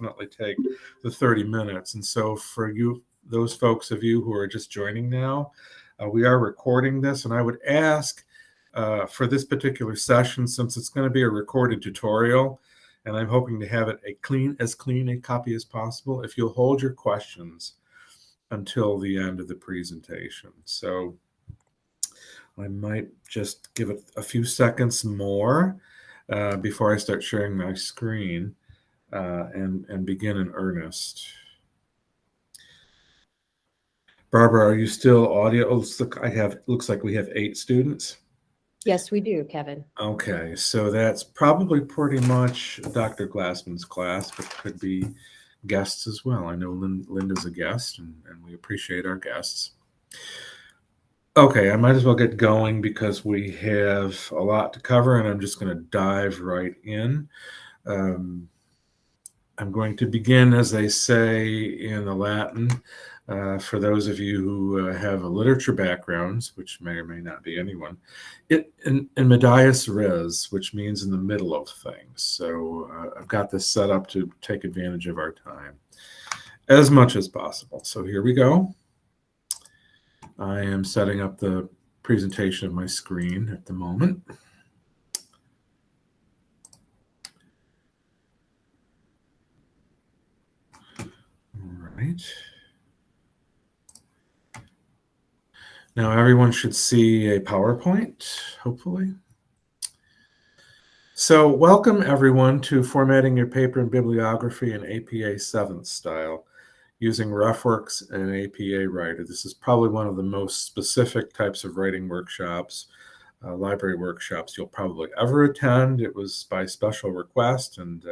definitely take the 30 minutes. And so for you, those folks of you who are just joining now, we are recording this, and I would ask for this particular session, since it's going to be a recorded tutorial, and I'm hoping to have it as clean a copy as possible, if you'll hold your questions until the end of the presentation. So I might just give it a few seconds more before I start sharing my screen and begin in earnest. Barbara, are you still audio? Oh, looks like we have 8 students. Yes, we do, Kevin. Okay, so that's probably pretty much Dr. Glassman's class, but could be guests as well. I know Linda's a guest, and we appreciate our guests. Okay, I might as well get going because we have a lot to cover, and I'm just going to dive right in. I'm going to begin, as they say in the Latin, for those of you who have a literature backgrounds, which may or may not be anyone, in medias res, which means in the middle of things. So I've got this set up to take advantage of our time as much as possible. So here we go. I am setting up the presentation of my screen at the moment. All right. Now everyone should see a PowerPoint, hopefully. So welcome everyone to Formatting Your Paper in Bibliography in APA 7th style using RefWorks and APA Writer. This is probably one of the most specific types of writing workshops, library workshops you'll probably ever attend. It was by special request, and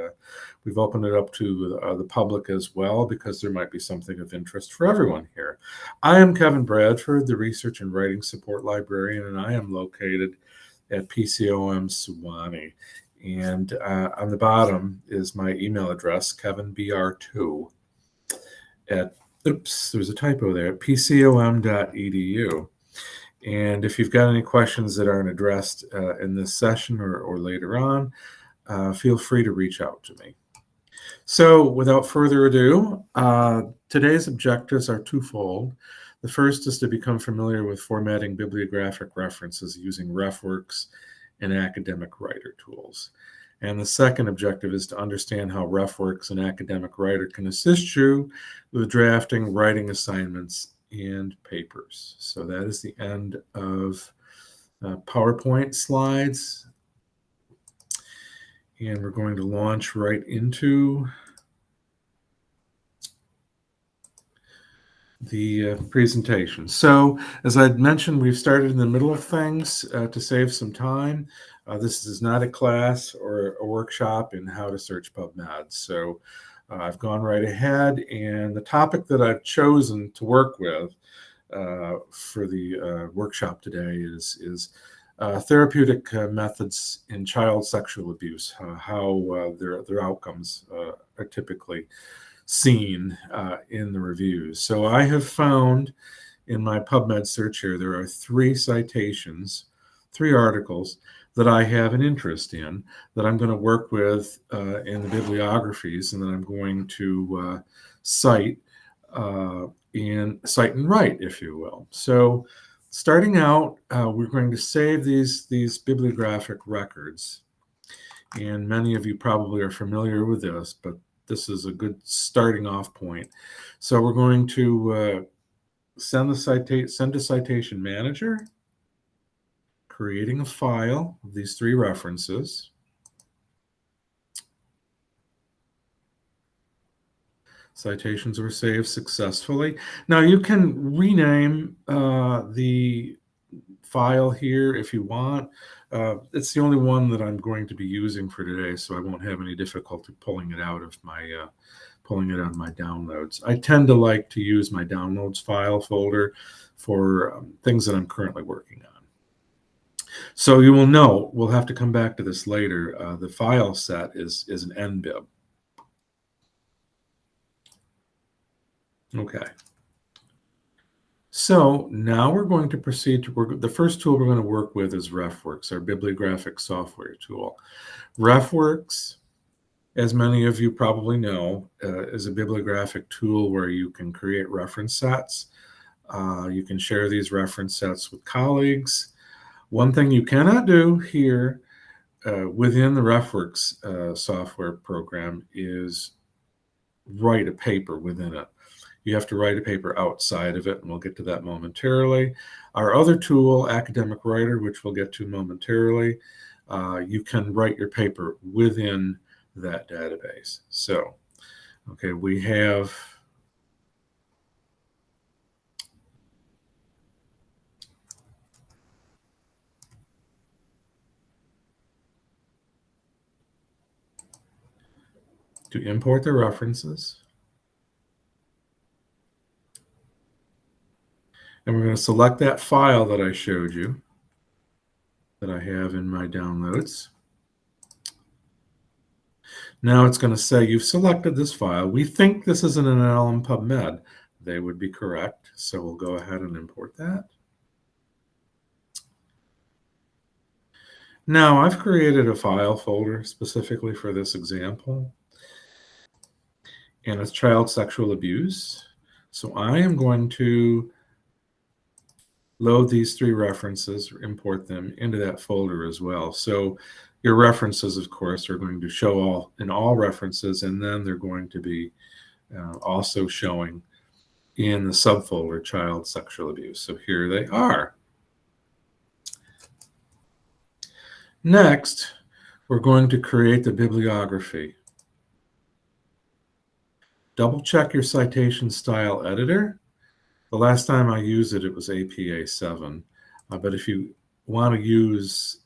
we've opened it up to the public as well because there might be something of interest for everyone here. I am Kevin Bradford, the Research and Writing Support Librarian, and I am located at PCOM Suwannee. And on the bottom is my email address, kevinbr2 at, oops, there's a typo there, at pcom.edu. And if you've got any questions that aren't addressed in this session or later on, feel free to reach out to me. So without further ado, today's objectives are twofold. The first is to become familiar with formatting bibliographic references using RefWorks and Academic Writer tools. And the second objective is to understand how RefWorks and Academic Writer can assist you with drafting writing assignments and papers. So that is the end of PowerPoint slides. And we're going to launch right into the presentation. So as I mentioned, we've started in the middle of things to save some time. This is not a class or a workshop in how to search PubMed. So I've gone right ahead, and the topic that I've chosen to work with for the workshop today is therapeutic methods in child sexual abuse, how their outcomes are typically seen in the reviews. So I have found in my PubMed search here, there are 3 citations, 3 articles that I have an interest in that I'm going to work with in the bibliographies, and that I'm going to cite and write, if you will. So starting out, we're going to save these bibliographic records. And many of you probably are familiar with this, but this is a good starting off point. So we're going to send to Citation Manager, creating a file of these 3 references. Citations were saved successfully. Now you can rename the file here if you want. It's the only one that I'm going to be using for today, so I won't have any difficulty pulling it out of my downloads. I tend to like to use my downloads file folder for things that I'm currently working on. So you will note, we'll have to come back to this later, the file set is an NBIB. Okay. So now we're going to proceed to work. The first tool we're going to work with is RefWorks, our bibliographic software tool. RefWorks as many of you probably know, is a bibliographic tool where you can create reference sets. You can share these reference sets with colleagues. One thing you cannot do here within the RefWorks software program is write a paper within it. You have to write a paper outside of it, and we'll get to that momentarily. Our other tool, Academic Writer, which we'll get to momentarily, you can write your paper within that database. So, okay, we have to import the references. And we're going to select that file that I showed you that I have in my downloads. Now it's going to say you've selected this file. We think this is in an LM PubMed. They would be correct. So we'll go ahead and import that. Now I've created a file folder specifically for this example, and it's child sexual abuse. So I am going to load these 3 references, import them into that folder as well. So your references, of course, are going to show in all references, and then they're going to be also showing in the subfolder child sexual abuse. So here they are. Next, we're going to create the bibliography. Double check your citation style editor. The last time I used it, it was APA 7. But if you want to use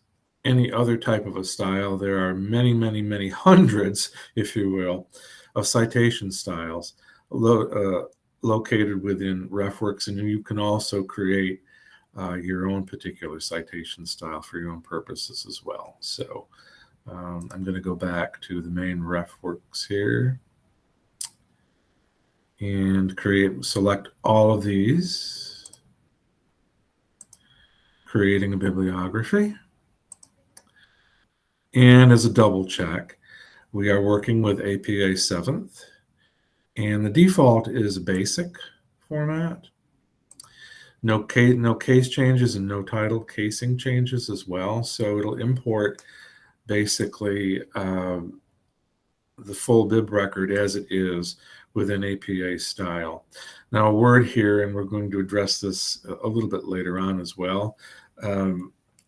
any other type of a style, there are many, many, many hundreds, if you will, of citation styles located within RefWorks. And you can also create your own particular citation style for your own purposes as well. So I'm going to go back to the main RefWorks here and select all of these, creating a bibliography. And as a double check, we are working with APA 7th, and the default is basic format. No case changes and no title casing changes as well. So it'll import basically the full bib record as it is within APA style. Now a word here, and we're going to address this a little bit later on as well.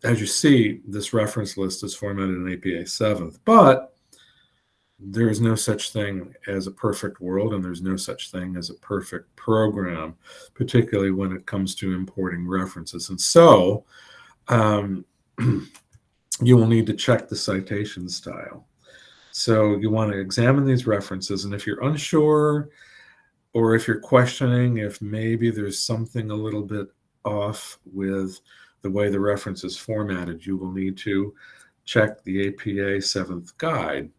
As you see, this reference list is formatted in APA 7th, but there is no such thing as a perfect world, and there's no such thing as a perfect program, particularly when it comes to importing references. And so you will need to check the citation style. So you want to examine these references, and if you're unsure, or if you're questioning if maybe there's something a little bit off with the way the reference is formatted, you will need to check the APA 7th guide.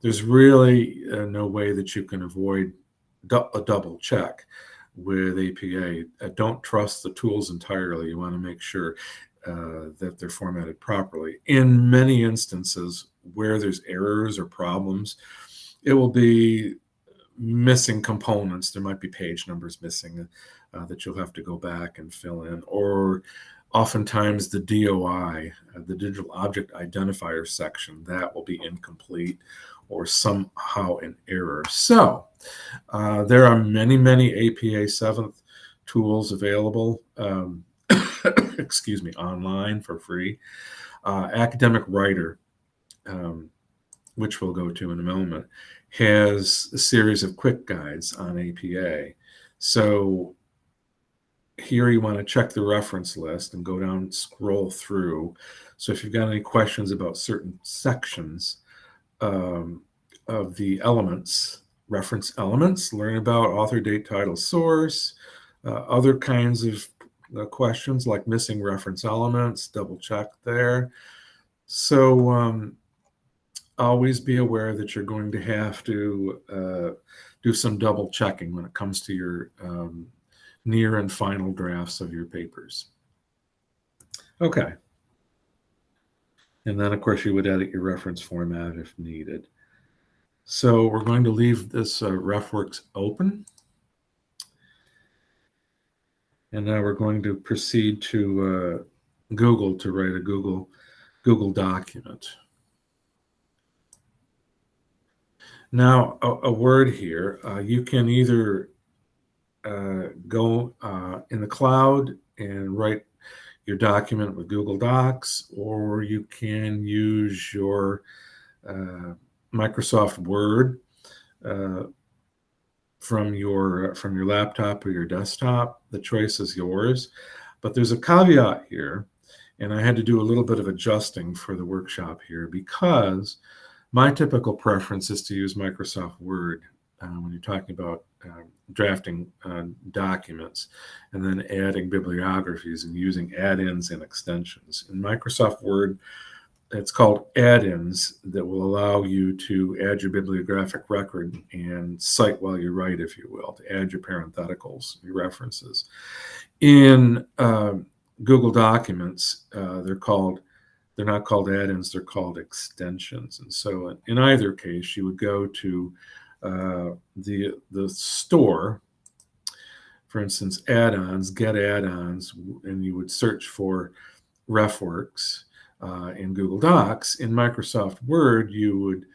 There's really no way that you can avoid a double check with APA. Don't trust the tools entirely. You want to make sure that they're formatted properly. In many instances where there's errors or problems, it will be missing components. There might be page numbers missing that you'll have to go back and fill in, or oftentimes the DOI, the digital object identifier section, that will be incomplete or somehow an error. So there are many, many APA 7th tools available, excuse me, online for free. Academic Writer, which we'll go to in a moment, has a series of quick guides on APA. So here you want to check the reference list and go down and scroll through. So if you've got any questions about certain sections of the elements, reference elements, learn about author, date, title, source, other kinds of questions like missing reference elements, double check there. So always be aware that you're going to have to do some double checking when it comes to your near and final drafts of your papers. Okay. And then, of course, you would edit your reference format if needed. So we're going to leave this RefWorks open. And now we're going to proceed to Google to write a Google document. Now, a word here, you can either go in the cloud and write your document with Google Docs, or you can use your Microsoft Word from your laptop or your desktop. The choice is yours, but there's a caveat here, and I had to do a little bit of adjusting for the workshop here because my typical preference is to use Microsoft Word when you're talking about drafting documents and then adding bibliographies and using add-ins and extensions. In Microsoft Word, it's called add-ins that will allow you to add your bibliographic record and cite while you write, if you will, to add your parentheticals, your references. In Google Documents, they're not called add-ins, they're called extensions. And so in either case, you would go to the store, for instance, add-ons, get add-ons, and you would search for RefWorks in Google Docs. In Microsoft Word, you would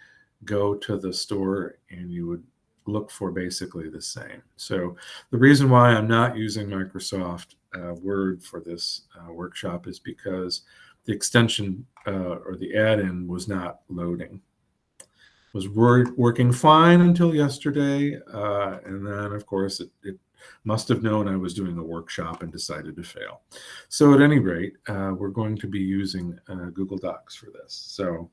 go to the store and you would look for basically the same. So the reason why I'm not using Microsoft Word for this workshop is because the extension or the add-in was not loading. It was working fine until yesterday, and then of course it must have known I was doing a workshop and decided to fail. So at any rate, we're going to be using Google Docs for this. So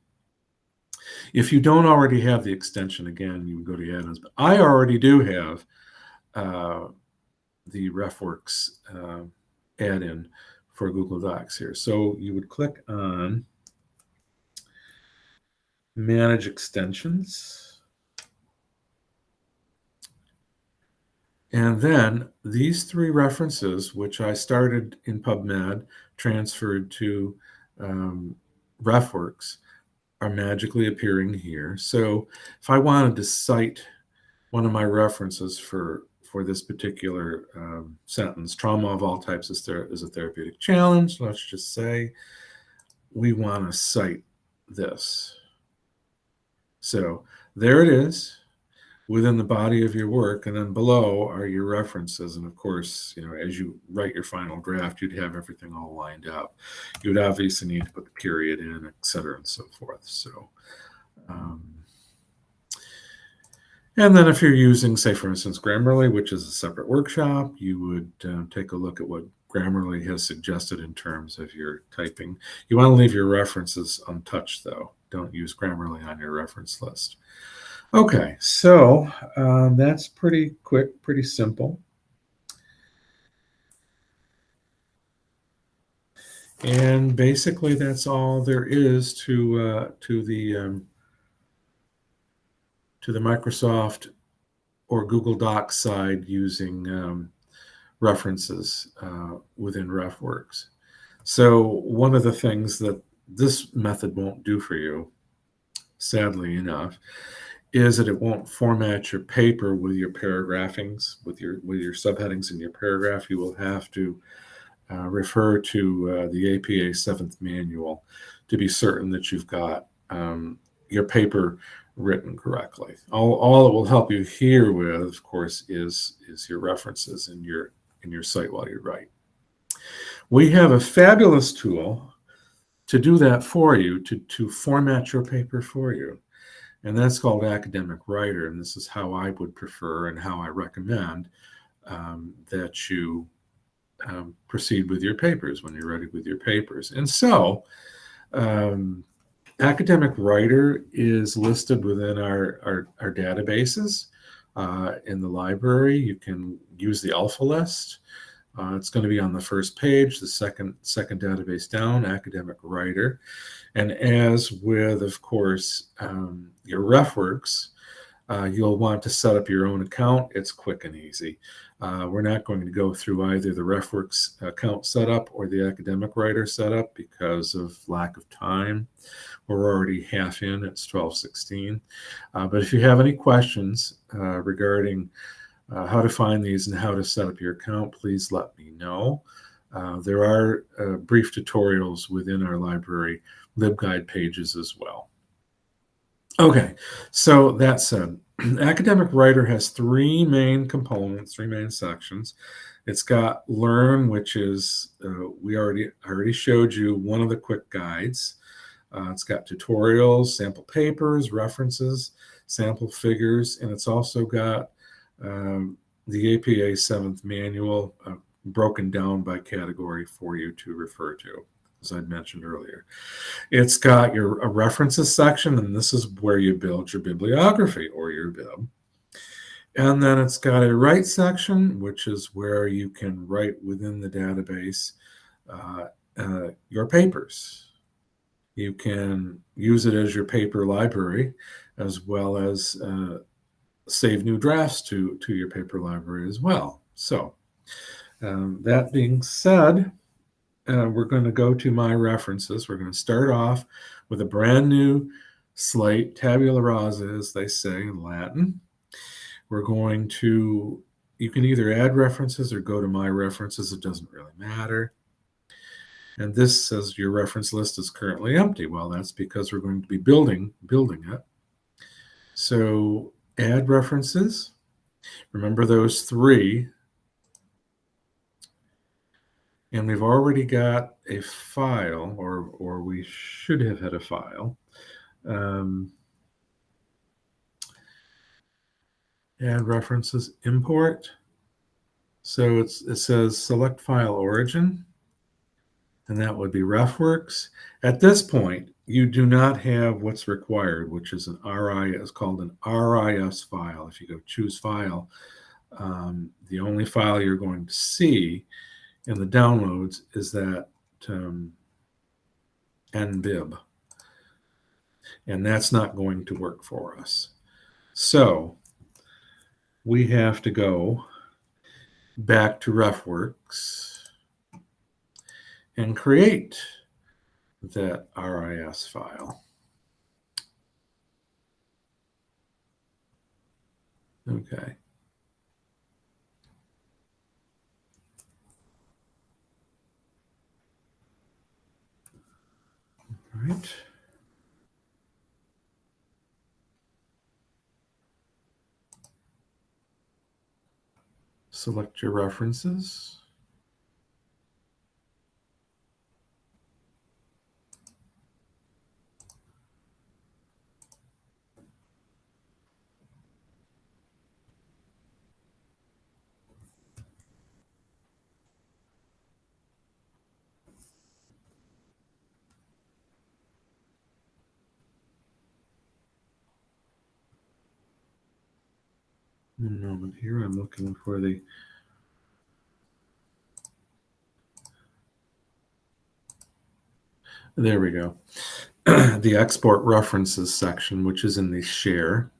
if you don't already have the extension, again, you would go to add-ins. But I already do have the RefWorks add-in for Google Docs here. So you would click on Manage Extensions. And then these three references, which I started in PubMed, transferred to RefWorks, are magically appearing here. So if I wanted to cite one of my references for this particular sentence, trauma of all types is a therapeutic challenge, let's just say we want to cite this. So there it is within the body of your work, and then below are your references. And of course, as you write your final draft, you'd have everything all lined up. You would obviously need to put the period in, et cetera, and so forth. So, and then if you're using, say, for instance, Grammarly, which is a separate workshop, you would take a look at what Grammarly has suggested in terms of your typing. You want to leave your references untouched, though. Don't use Grammarly on your reference list. Okay, so that's pretty quick, pretty simple. And basically, that's all there is to the Microsoft or Google Docs side using references within RefWorks. So one of the things that this method won't do for you, sadly enough, is that it won't format your paper with your paragraphings, with your subheadings in your paragraph. You will have to refer to the APA 7th manual to be certain that you've got your paper written correctly. All it will help you here with, of course, is your references in your site while you write. We have a fabulous tool to do that for you, to format your paper for you. And that's called Academic Writer. And this is how I would prefer and how I recommend that you proceed with your papers when you're ready with your papers. And so Academic Writer is listed within our databases in the library. You can use the alpha list. It's going to be on the first page, the second database down, Academic Writer. And as with, of course, your RefWorks, You'll want to set up your own account. It's quick and easy. We're not going to go through either the RefWorks account setup or the academic writer setup because of lack of time. We're already half in. It's 12:16. But if you have any questions regarding how to find these and how to set up your account, please let me know. There are brief tutorials within our library LibGuide pages as well. Okay, so that said, academic writer has three main components, three main sections. It's got Learn, which is I already showed you one of the quick guides. It's got tutorials, sample papers, references, sample figures, and it's also got the APA 7th manual broken down by category for you to refer to, as I mentioned earlier. It's got a references section, and this is where you build your bibliography or your bib. And then it's got a write section, which is where you can write within the database your papers. You can use it as your paper library, as well as save new drafts to your paper library as well. So that being said, we're going to go to my references. We're going to start off with a brand new slate, tabula rasa, as they say in Latin. We're going to, you can either add references or go to my references. It doesn't really matter. And this says your reference list is currently empty. Well, that's because we're going to be building it. So add references. Remember those three. And we've already got a file, or we should have had a file. Add references, import. So it says select file origin, and that would be RefWorks. At this point, you do not have what's required, which is called an RIS file. If you go choose file, the only file you're going to see in the downloads is that nbib, and that's not going to work for us. So we have to go back to RefWorks and create that RIS file. Okay. All right. Select your references. One moment here, I'm looking for there we go. The export references section, which is in the share.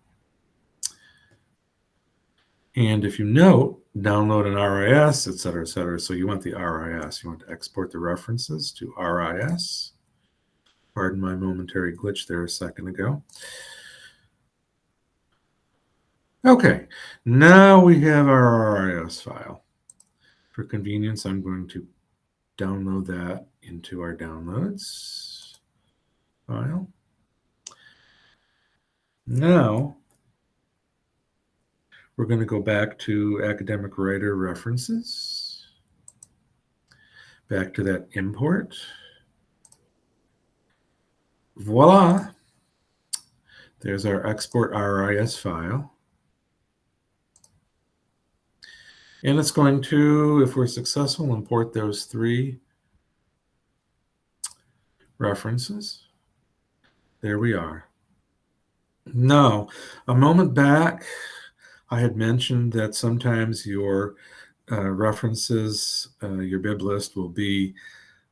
And if you note, download an RIS, et cetera, et cetera. So you want the RIS. You want to export the references to RIS. Pardon my momentary glitch there a second ago. Okay, now we have our RIS file. For convenience, I'm going to download that into our downloads file. Now, we're going to go back to academic writer references, back to that import. Voila, there's our export RIS file. And it's going to, if we're successful, import those three references. There we are. Now, a moment back, I had mentioned that sometimes your references, your bib list will be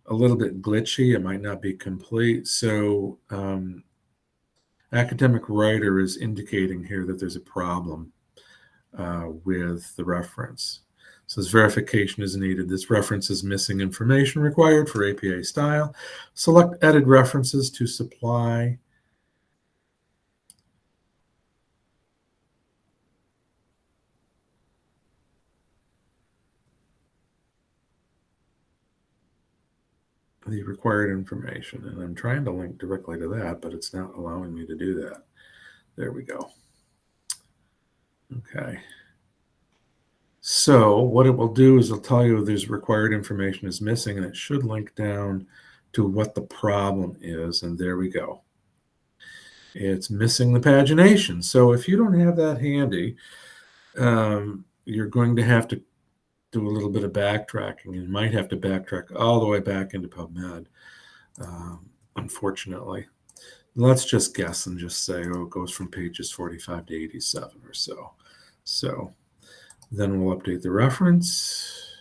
a little bit glitchy. It might not be complete. So academic writer is indicating here that there's a problem with the reference. It says verification is needed. This reference is missing information required for APA style. Select edit references to supply the required information. And I'm trying to link directly to that, but it's not allowing me to do that. There we go. Okay. So what it will do is it'll tell you there's required information is missing, and it should link down to what the problem is. And there we go. It's missing the pagination. So if you don't have that handy, you're going to have to do a little bit of backtracking. You might have to backtrack all the way back into PubMed, unfortunately. Let's just guess and just say, oh, it goes from pages 45 to 87 or so. So then we'll update the reference.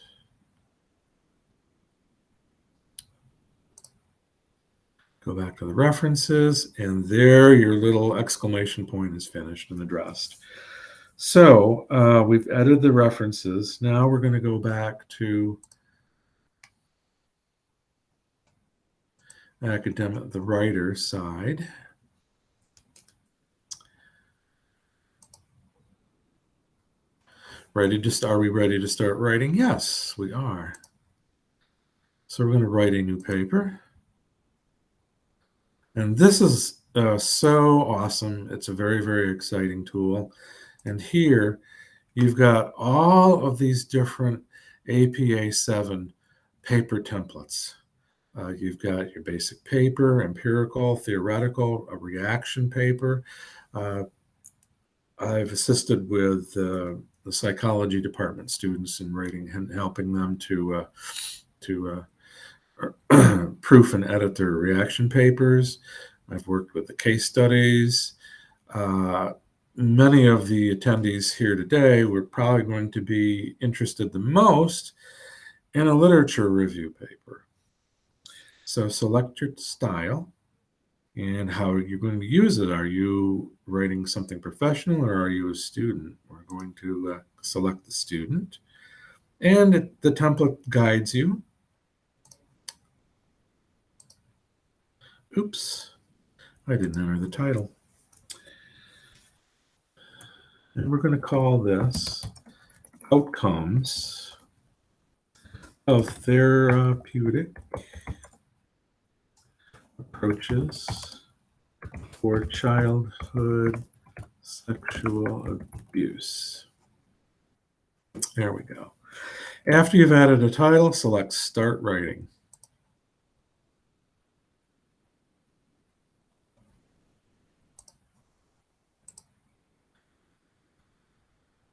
Go back to the references, and there your little exclamation point is finished and addressed. So we've edited the references. Now we're going to go back to academic, the writer side. Are we ready to start writing? Yes, we are. So we're going to write a new paper. And this is so awesome. It's a very, very exciting tool. And here you've got all of these different APA 7 paper templates. You've got your basic paper, empirical, theoretical, a reaction paper. I've assisted with the psychology department students in writing and helping them to proof and edit their reaction papers. I've worked with the case studies. Many of the attendees here today were probably going to be interested the most in a literature review paper. So select your style and how you're going to use it. Are you writing something professional or are you a student? We're going to select the student, and the template guides you. Oops, I didn't enter the title. And we're going to call this Outcomes of Therapeutic Approaches for Childhood Sexual Abuse. There we go. After you've added a title, select Start Writing.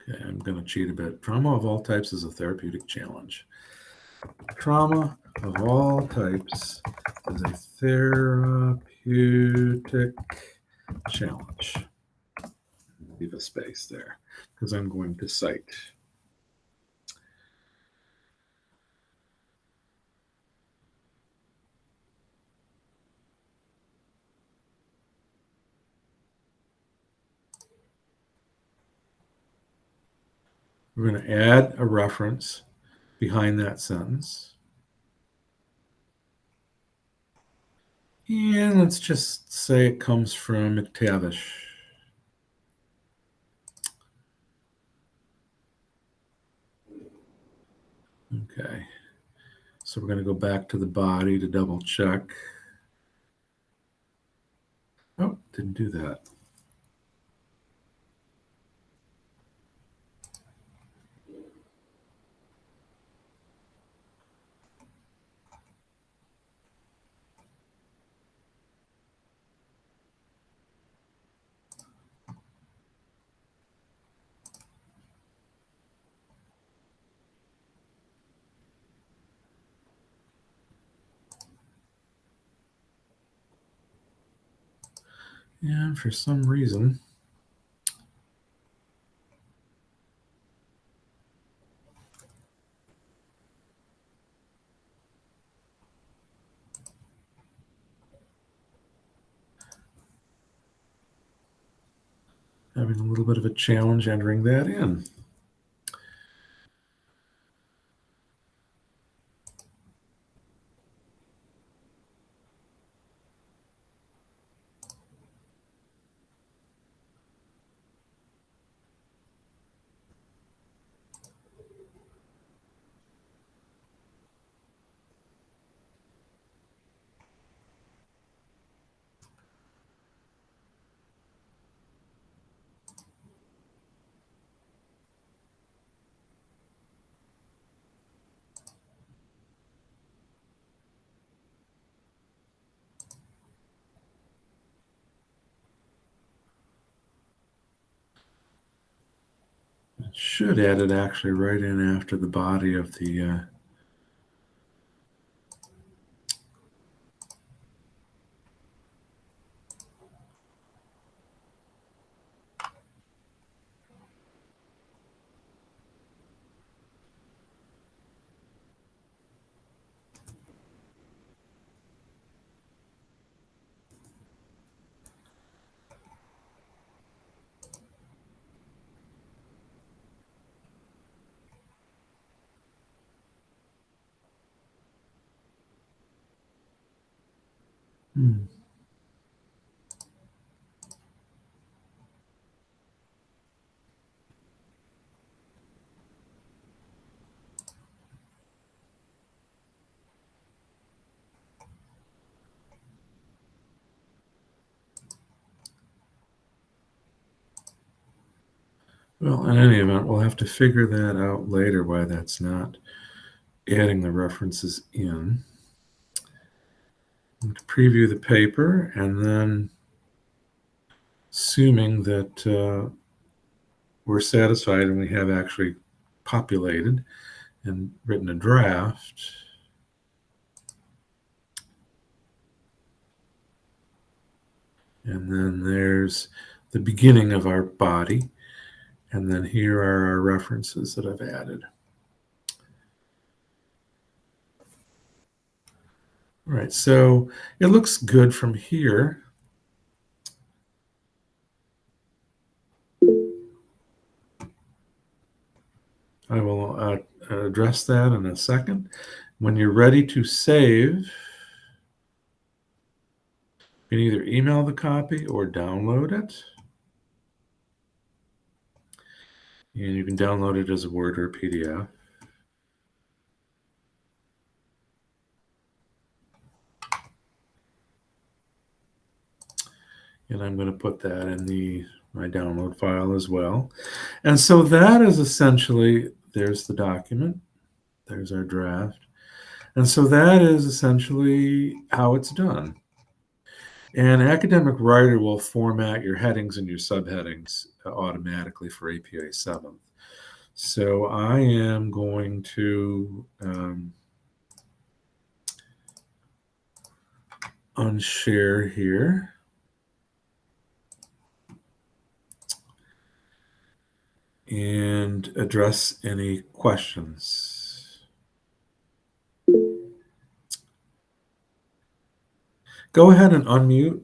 Okay, I'm going to cheat a bit. Trauma of all types is a therapeutic challenge. Trauma of all types is a therapeutic challenge. Leave a space there because I'm going to cite. We're going to add a reference behind that sentence. And let's just say it comes from McTavish. Okay. So we're going to go back to the body to double check. Oh, didn't do that. And for some reason, having a little bit of a challenge entering that in. It should add it actually right in after the body of the Well, in any event, we'll have to figure that out later, why that's not adding the references in. I'm going to preview the paper, and then assuming that we're satisfied and we have actually populated and written a draft, and then there's the beginning of our body, and then here are our references that I've added. All right, so it looks good from here. I will address that in a second. When you're ready to save, you can either email the copy or download it. And you can download it as a Word or a PDF. And I'm going to put that in my download file as well. And so that is essentially, there's the document. There's our draft. And so that is essentially how it's done. And Academic Writer will format your headings and your subheadings automatically for APA 7th. So I am going to unshare here. And address any questions. Go ahead and unmute.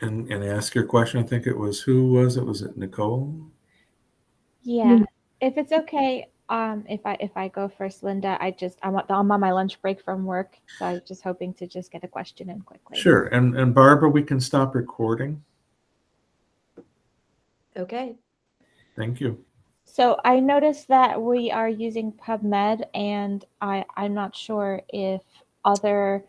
And ask your question. I think it was, who was it? Was it Nicole? Yeah, if it's okay, if I go first, Linda, I'm on my lunch break from work, so I'm just hoping to just get a question in quickly. Sure. And Barbara, we can stop recording. Okay. Thank you. So I noticed that we are using PubMed, and I'm not sure if other